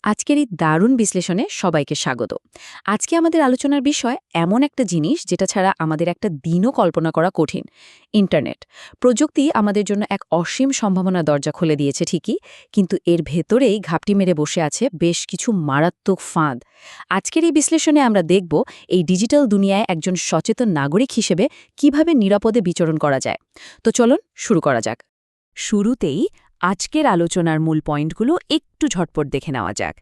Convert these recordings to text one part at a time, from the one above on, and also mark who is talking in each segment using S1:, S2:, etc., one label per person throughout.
S1: আজকের এই দারুণ বিশ্লেষণে সবাইকে স্বাগত। আজকে আমাদের আলোচনার বিষয় এমন একটা জিনিস যেটা ছাড়া আমাদের একটা দিনও কল্পনা করা কঠিন। ইন্টারনেট। প্রযুক্তি আমাদের জন্য এক অসীম সম্ভাবনা দরজা খুলে দিয়েছে ঠিকই, কিন্তু এর ভেতরেই ঘাপটি মেরে বসে আছে বেশ কিছু মারাত্মক ফাঁদ। আজকের এই বিশ্লেষণে আমরা দেখব এই ডিজিটাল দুনিয়ায় একজন সচেতন নাগরিক হিসেবে কিভাবে নিরাপদে বিচরণ করা যায়। তো চলুন শুরু করা যাক। শুরুতেই আজকের আলোচনার মূল পয়েন্টগুলো একটু ঝটপট দেখে নেওয়া যাক।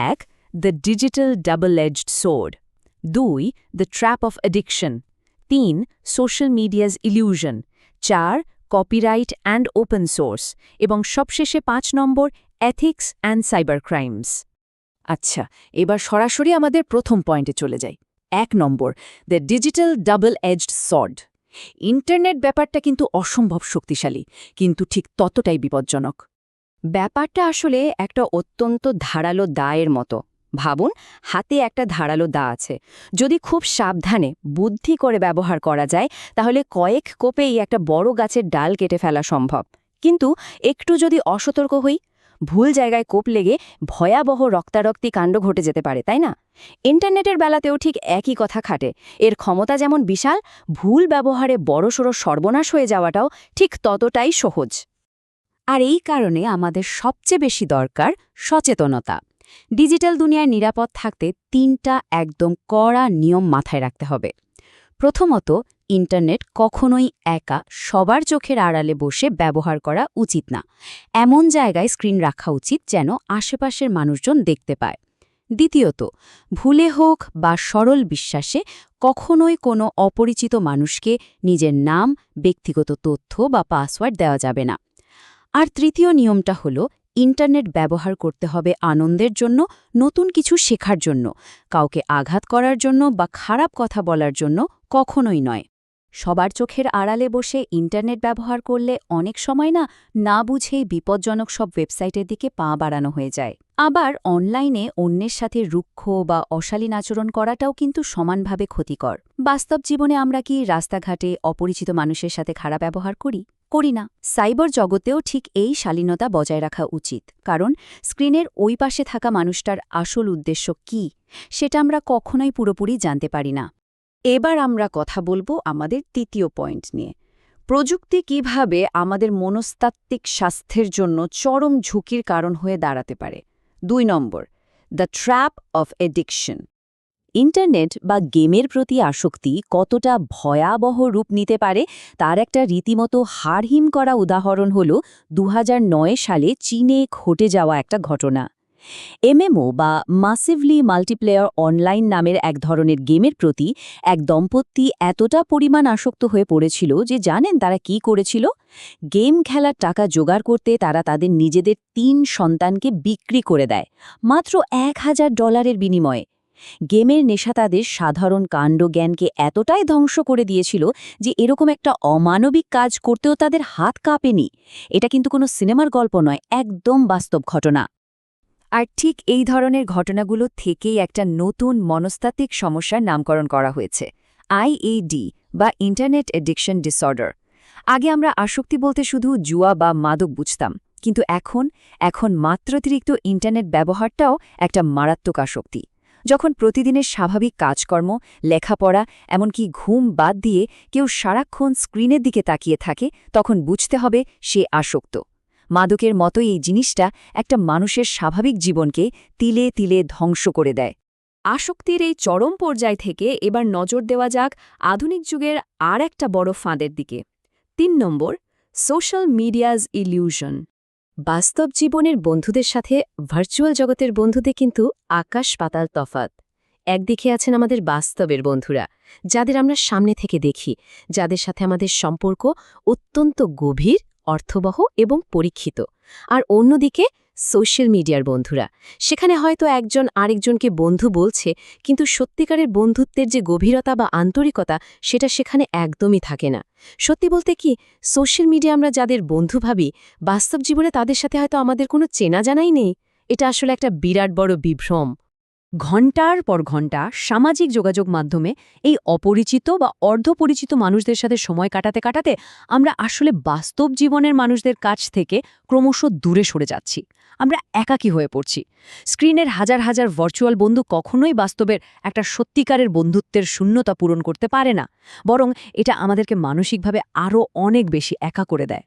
S1: ১. The digital double edged sword. ২. The trap of addiction. ৩. Social media's illusion. ৪. Copyright and open source. এবং সবশেষে ৫ নম্বর এথিক্স অ্যান্ড সাইবার ক্রাইমস। আচ্ছা, এবার সরাসরি আমাদের প্রথম পয়েন্টে চলে যাই। ১ নম্বর, the digital double edged sword. Internet ব্যাপারটা কিন্তু অসম্ভব শক্তিশালী, কিন্তু ঠিক ততটাই বিপজ্জনক। ব্যাপারটা আসলে একটা অত্যন্ত ধারালো দায়ের মতো। ভাবুন, হাতে একটা ধারালো দা আছে। যদি খুব সাবধানে বুদ্ধি করে ব্যবহার করা যায়, তাহলে কয়েক কোপেই একটা বড় গাছের ডাল কেটে ফেলা সম্ভব। কিন্তু একটু যদি অসতর্ক হই, ভুল জায়গায় কোপ লেগে ভয়াবহ রক্তারক্তি কাণ্ড ঘটে যেতে পারে, তাই না? ইন্টারনেটের বেলাতেও ঠিক একই কথা খাটে। এর ক্ষমতা যেমন বিশাল, ভুল ব্যবহারে বড়সড় সর্বনাশ হয়ে যাওয়াটাও ঠিক ততটাই সহজ। আর এই কারণে আমাদের সবচেয়ে বেশি দরকার সচেতনতা। ডিজিটাল দুনিয়ায় নিরাপদ থাকতে ৩টা একদম কড়া নিয়ম মাথায় রাখতে হবে। প্রথমত, ইন্টারনেট কখনোই একা সবার চোখের আড়ালে বসে ব্যবহার করা উচিত না। এমন জায়গায় স্ক্রিন রাখা উচিত যেন আশেপাশের মানুষজন দেখতে পায়। দ্বিতীয়ত, ভুলে হোক বা সরল বিশ্বাসে কখনোই কোনো অপরিচিত মানুষকে নিজের নাম, ব্যক্তিগত তথ্য বা পাসওয়ার্ড দেওয়া যাবে না। আর তৃতীয় নিয়মটা হলো, ইন্টারনেট ব্যবহার করতে হবে আনন্দের জন্য, নতুন কিছু শেখার জন্য, কাউকে আঘাত করার জন্য বা খারাপ কথা বলার জন্য কখনোই নয়। সবার চোখের আড়ালে বসে ইন্টারনেট ব্যবহার করলে অনেক সময় না বুঝেই বিপজ্জনক সব ওয়েবসাইটের দিকে পা বাড়ানো হয়ে যায়। আবার অনলাইনে অন্যের সাথে রুক্ষ বা অশালীন আচরণ করাটাও কিন্তু সমানভাবে ক্ষতিকর। বাস্তব জীবনে আমরা কি রাস্তাঘাটে অপরিচিত মানুষের সাথে খারাপ ব্যবহার করি না? সাইবার জগতেও ঠিক এই শালীনতা বজায় রাখা উচিত, কারণ স্ক্রিনের ওই পাশে থাকা মানুষটার আসল উদ্দেশ্য কি, সেটা আমরা কখনোই পুরোপুরি জানতে পারি না। এবার আমরা কথা বলবো আমাদের তৃতীয় পয়েন্ট নিয়ে। প্রযুক্তি কিভাবে আমাদের মনস্তাত্ত্বিক স্বাস্থ্যের জন্য চরম ঝুঁকির কারণ হয়ে দাঁড়াতে পারে। ২ নম্বর, the trap of addiction. Internet বা গেমের প্রতি আসক্তি কতটা ভয়াবহ রূপ নিতে পারে তার একটা রীতিমতো হাড়হিম করা উদাহরণ হল ২০০৯ সালে চীনে ঘটে যাওয়া একটা ঘটনা। এমএমও বা মাসিভলি মাল্টিপ্লেয়ার অনলাইন নামের এক ধরনের গেমের প্রতি এক দম্পতি এতটা পরিমাণ আসক্ত হয়ে পড়েছিল যে জানেন তারা কি করেছিল? গেম খেলার টাকা জোগাড় করতে তারা তাদের নিজেদের ৩ সন্তানকে বিক্রি করে দেয়, মাত্র $১,০০০ বিনিময়ে। গেমের নেশা তাদের সাধারণ কাণ্ডজ্ঞানকে এতটাই ধ্বংস করে দিয়েছিল যে এরকম একটা অমানবিক কাজ করতেও তাদের হাত কাঁপেনি। এটা কিন্তু কোনো সিনেমার গল্প নয়, একদম বাস্তব ঘটনা। আর ঠিক এই ধরনের ঘটনাগুলো থেকেই একটা নতুন মনস্তাত্ত্বিক সমস্যার নামকরণ করা হয়েছে, আইএডি বা ইন্টারনেট অ্যাডিকশন ডিসঅর্ডার। আগে আমরা আসক্তি বলতে শুধু জুয়া বা মাদক বুঝতাম, কিন্তু এখন মাত্রাতিরিক্ত ইন্টারনেট ব্যবহারটাও একটা মারাত্মক আসক্তি। যখন প্রতিদিনের স্বাভাবিক কাজকর্ম, লেখাপড়া, এমনকি ঘুম বাদ দিয়ে কেউ সারাক্ষণ স্ক্রিনের দিকে তাকিয়ে থাকে, তখন বুঝতে হবে সে আসক্ত। মাদকের মতোই এই জিনিসটা একটা মানুষের স্বাভাবিক জীবনকে তিলে তিলে ধ্বংস করে দেয়। আসক্তির এই চরম পর্যায় থেকে এবার নজর দেওয়া যাক আধুনিক যুগের আর একটা বড় ফাঁদের দিকে। ৩ নম্বর, সোশ্যাল মিডিয়াজ ইলিউশন। বাস্তব জীবনের বন্ধুদের সাথে ভার্চুয়াল জগতের বন্ধুদের কিন্তু আকাশ পাতাল তফাত। একদিকে আছেন আমাদের বাস্তবের বন্ধুরা, যাদের আমরা সামনে থেকে দেখি, যাদের সাথে আমাদের সম্পর্ক অত্যন্ত গভীর, অর্থবহ এবং পরীক্ষিত। আর অন্যদিকে সোশ্যাল মিডিয়ার বন্ধুরা, সেখানে হয়তো একজন আরেকজনকে বন্ধু বলছে, কিন্তু সত্যিকারের বন্ধুত্বের যে গভীরতা বা আন্তরিকতা, সেটা সেখানে একদমই থাকে না। সত্যি বলতে কি, সোশ্যাল মিডিয়া আমরা যাদের বন্ধু ভাবি, বাস্তব জীবনে তাদের সাথে হয়তো আমাদের কোনো চেনা জানাই নেই। এটা আসলে একটা বিরাট বড় বিভ্রম।
S2: ঘণ্টার পর ঘণ্টা সামাজিক যোগাযোগ মাধ্যমে এই অপরিচিত বা অর্ধপরিচিত মানুষদের সাথে সময় কাটাতে কাটাতে আমরা আসলে বাস্তব জীবনের মানুষদের কাছ থেকে ক্রমশ দূরে সরে যাচ্ছি। আমরা একাকী হয়ে পড়ছি। স্ক্রিনের হাজার হাজার ভার্চুয়াল বন্ধু কখনোই বাস্তবের একটা সত্যিকারের বন্ধুত্বের শূন্যতা পূরণ করতে পারে না, বরং এটা আমাদেরকে মানসিকভাবে আরও অনেক বেশি একা করে দেয়।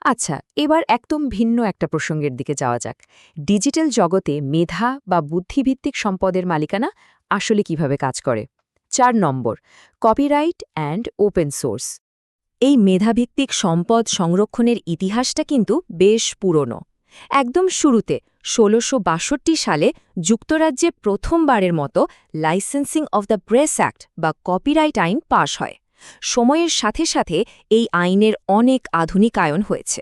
S1: আচ্ছা, এবার একদম ভিন্ন একটা প্রসঙ্গের দিকে যাওয়া যাক। ডিজিটাল জগতে মেধা বা বুদ্ধিভিত্তিক সম্পদের মালিকানা আসলে কিভাবে কাজ করে। ৪ নম্বর, কপিরাইট অ্যান্ড ওপেন সোর্স। এই মেধাভিত্তিক সম্পদ সংরক্ষণের ইতিহাসটা কিন্তু বেশ পুরনো। একদম শুরুতে ১৬৬২ সালে যুক্তরাজ্যে প্রথমবারের মতো licensing of the press act বা কপিরাইট আইন পাশ হয়। সময়ের সাথে সাথে এই আইনের অনেক আধুনিকায়ন হয়েছে।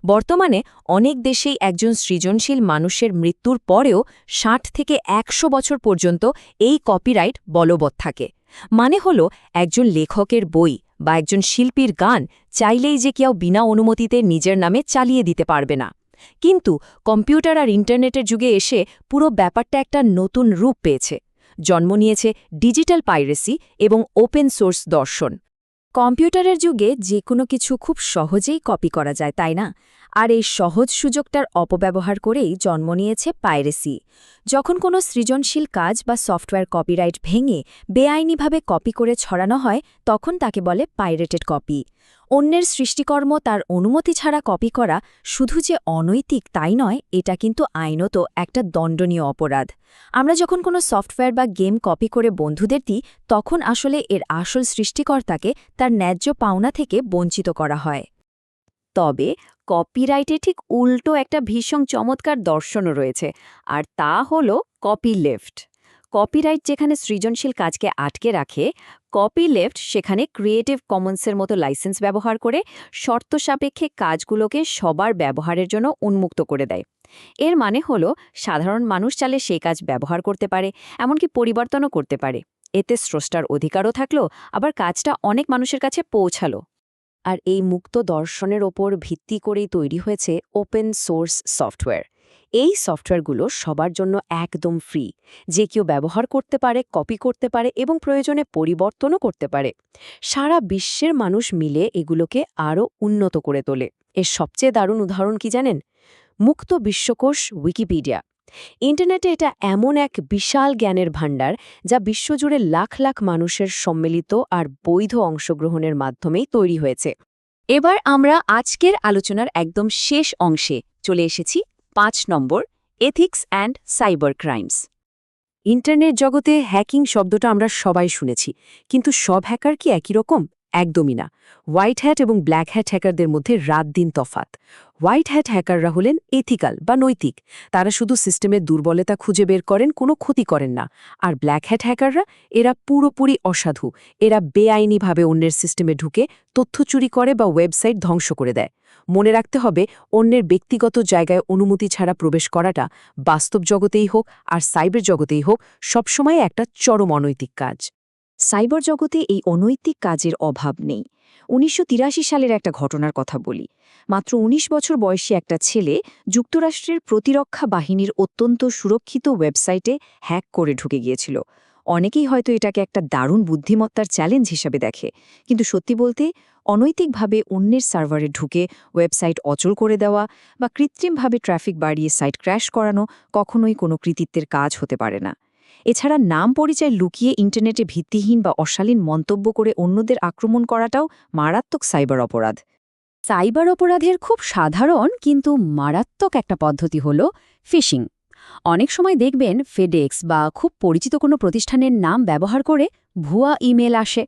S1: বর্তমানে অনেক দেশেই একজন সৃজনশীল মানুষের মৃত্যুর পরেও ৬০ থেকে ১০০ বছর পর্যন্ত এই কপিরাইট বলবৎ থাকে। মানে হলো একজন লেখকের বই বা একজন শিল্পীর গান চাইলেই যে কেউ বিনা অনুমতিতে নিজের নামে চালিয়ে দিতে পারবে না। কিন্তু কম্পিউটার আর ইন্টারনেটের যুগে এসে পুরো ব্যাপারটা একটা নতুন রূপ পেয়েছে। জন্ম নিয়েছে ডিজিটাল পাইরেসি এবং ওপেন সোর্স দর্শন। কম্পিউটারের যুগে যে কোনো কিছু খুব সহজেই কপি করা যায়, তাই না? আর এই সহজ সুযোগটার অপব্যবহার করেই জন্ম নিয়েছে পাইরেসি। যখন কোনো সৃজনশীল কাজ বা সফটওয়্যার কপিরাইট ভেঙে বেআইনিভাবে কপি করে ছড়ানো হয়, তখন তাকে বলে পাইরেটেড কপি। অন্যের সৃষ্টিকর্ম তার অনুমতি ছাড়া কপি করা শুধু যে অনৈতিক তাই নয়, এটা কিন্তু আইনত একটা দণ্ডনীয় অপরাধ। আমরা যখন কোনো সফটওয়্যার বা গেম কপি করে বন্ধুদের দিই, তখন আসলে এর আসল সৃষ্টিকর্তাকে তার ন্যায্য পাওনা থেকে বঞ্চিত করা হয়। তবে কপিরাইটে ঠিক উল্টো একটা ভীষণ চমৎকার দর্শনও রয়েছে, আর তা হল কপি লেফট। কপিরাইট যেখানে সৃজনশীল কাজকে আটকে রাখে, কপি লেফট সেখানে ক্রিয়েটিভ কমন্সের মতো লাইসেন্স ব্যবহার করে শর্ত সাপেক্ষে কাজগুলোকে সবার ব্যবহারের জন্য উন্মুক্ত করে দেয়। এর মানে হলো সাধারণ মানুষ চাইলে সেই কাজ ব্যবহার করতে পারে, এমনকি পরিবর্তনও করতে পারে। এতে স্রষ্টার অধিকারও থাকলো, আবার কাজটা অনেক মানুষের কাছে পৌঁছালো। আর এই মুক্ত দর্শনের ওপর ভিত্তি করেই তৈরি হয়েছে ওপেন সোর্স সফটওয়্যার। এই সফটওয়্যারগুলো সবার জন্য একদম ফ্রি। যে কেউ ব্যবহার করতে পারে, কপি করতে পারে এবং প্রয়োজনে পরিবর্তনও করতে পারে। সারা বিশ্বের মানুষ মিলে এগুলোকে আরও উন্নত করে তোলে। এর সবচেয়ে দারুণ উদাহরণ কি জানেন? মুক্ত বিশ্বকোষ উইকিপিডিয়া। ইন্টারনেটে এটা এমন এক বিশাল জ্ঞানের ভাণ্ডার, যা বিশ্বজুড়ে লাখ লাখ মানুষের সম্মিলিত আর বৈধ অংশগ্রহণের মাধ্যমেই তৈরি হয়েছে। এবার আমরা আজকের আলোচনার একদম শেষ অংশে চলে এসেছি। ৫ নম্বর, ethics and cyber crimes. Internet জগতে হ্যাকিং শব্দটা আমরা সবাই শুনেছি, কিন্তু সব হ্যাকার কি একই রকম? একদমই না। হোয়াইট হ্যাট এবং ব্ল্যাক হ্যাট হ্যাকারদের মধ্যে রাত দিন তফাত। হোয়াইট হ্যাট হ্যাকাররা হলেন এথিক্যাল বা নৈতিক। তারা শুধু সিস্টেমের দুর্বলতা খুঁজে বের করেন, কোনো ক্ষতি করেন না। আর ব্ল্যাক হ্যাট হ্যাকাররা, এরা পুরোপুরি অসাধু। এরা বেআইনিভাবে অন্যের সিস্টেমে ঢুকে তথ্য চুরি করে বা ওয়েবসাইট ধ্বংস করে দেয়। মনে রাখতে হবে, অন্যের ব্যক্তিগত জায়গায় অনুমতি ছাড়া প্রবেশ করাটা বাস্তব জগতেই হোক আর সাইবার জগতেই হোক সবসময় একটা চরম অনৈতিক কাজ। সাইবার জগতে এই অনৈতিক কাজের অভাব নেই। ১৯৮৩ সালের একটা ঘটনার কথা বলি। মাত্র ১৯ বছর বয়সী একটা ছেলে যুক্তরাষ্ট্রের প্রতিরক্ষা বাহিনীর অত্যন্ত সুরক্ষিত ওয়েবসাইটে হ্যাক করে ঢুকে গিয়েছিল। অনেকেই হয়তো এটাকে একটা দারুণ বুদ্ধিমত্তার চ্যালেঞ্জ হিসাবে দেখে, কিন্তু সত্যি বলতে অনৈতিকভাবে অন্যের সার্ভারে ঢুকে ওয়েবসাইট অচল করে দেওয়া বা কৃত্রিমভাবে ট্রাফিক বাড়িয়ে সাইট ক্র্যাশ করানো কখনোই কোনো কৃতিত্বের কাজ হতে পারে না। এছাড়া নাম পরিচয় লুকিয়ে ইন্টারনেটে ভিত্তিহীন বা অশালীন মন্তব্য করে অন্যদের আক্রমণ করাটাও মারাত্মক সাইবার অপরাধ। সাইবার অপরাধের খুব সাধারণ কিন্তু মারাত্মক একটা পদ্ধতি হল ফিশিং। অনেক সময় দেখবেন ফেডেক্স বা খুব পরিচিত কোনো প্রতিষ্ঠানের নাম ব্যবহার করে ভুয়া ইমেল আসে।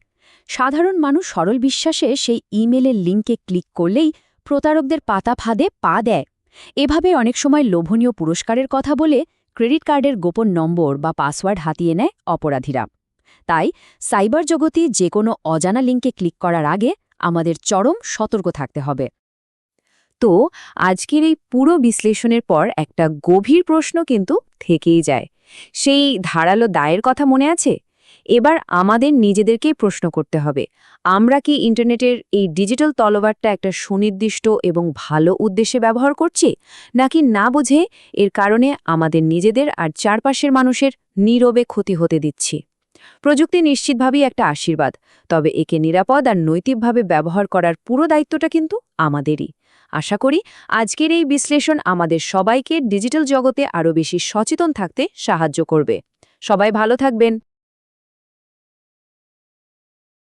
S1: সাধারণ মানুষ সরল বিশ্বাসে সেই ইমেলের লিঙ্কে ক্লিক করলেই প্রতারকদের পাতা ফাঁদে পা দেয়। এভাবে অনেক সময় লোভনীয় পুরস্কারের কথা বলে ক্রেডিট কার্ডের গোপন নম্বর বা পাসওয়ার্ড হাতিয়ে নেয় অপরাধীরা। তাই সাইবার জগতে যে কোনো অজানা লিঙ্কে ক্লিক করার আগে আমাদের চরম সতর্ক থাকতে হবে। তো আজকের এই পুরো বিশ্লেষণের পর একটা গভীর প্রশ্ন কিন্তু থেকেই যায়। সেই ধারালো দায়ের কথা মনে আছে?
S2: এবার আমাদের নিজেদেরকেই প্রশ্ন করতে হবে, আমরা কি ইন্টারনেটের এই ডিজিটাল তলোয়ারটা একটা সুনির্দিষ্ট এবং ভালো উদ্দেশ্যে ব্যবহার করছি, নাকি না বুঝে এর কারণে আমাদের নিজেদের আর চারপাশের মানুষের নীরবে ক্ষতি হতে দিচ্ছি? প্রযুক্তি নিশ্চিতভাবেই একটা আশীর্বাদ, তবে একে নিরাপদ আর নৈতিকভাবে ব্যবহার করার পুরো দায়িত্বটা কিন্তু আমাদেরই। আশা করি আজকের এই বিশ্লেষণ আমাদের সবাইকে ডিজিটাল জগতে আরও বেশি সচেতন থাকতে সাহায্য করবে। সবাই ভালো থাকবেন।